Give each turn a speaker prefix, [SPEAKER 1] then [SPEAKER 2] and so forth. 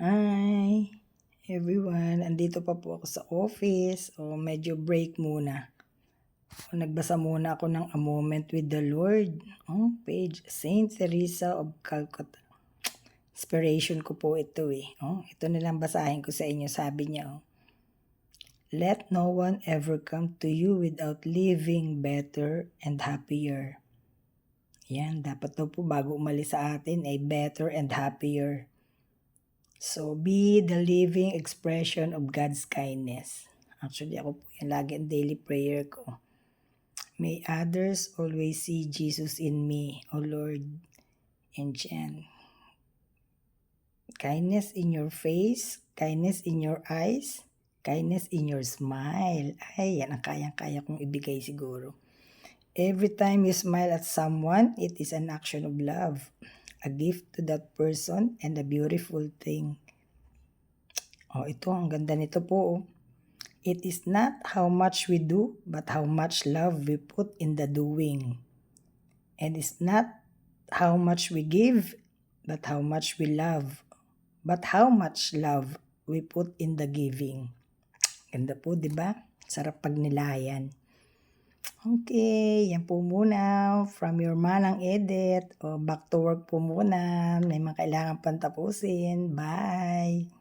[SPEAKER 1] Hi everyone, andito pa po ako sa office. Medyo break muna. Nagbasa muna ako ng A Moment with the Lord. Page Saint Teresa of Calcutta. Inspiration ko po ito eh. Ito na lang basahin ko sa inyo. Sabi niya, let no one ever come to you without living better and happier. Yan, dapat daw po bago umalis sa atin ay better and happier. So, be the living expression of God's kindness. Actually, ako po yan lagi ang daily prayer ko. May others always see Jesus in me, O Lord. And yan. Kindness in your face, kindness in your eyes, kindness in your smile. Ay, yan ang kayang-kaya kong ibigay siguro. Every time you smile at someone, it is an action of love. A gift to that person and a beautiful thing. Ito, ang ganda nito po. It is not how much we do, but how much love we put in the doing. And it's not how much we give, but how much we love. But how much love we put in the giving. Ganda po, di ba? Sarap pagnilayan. Okay, yan po muna. From your Manang Edit. Back to work po muna. May mga kailangan pantapusin. Bye!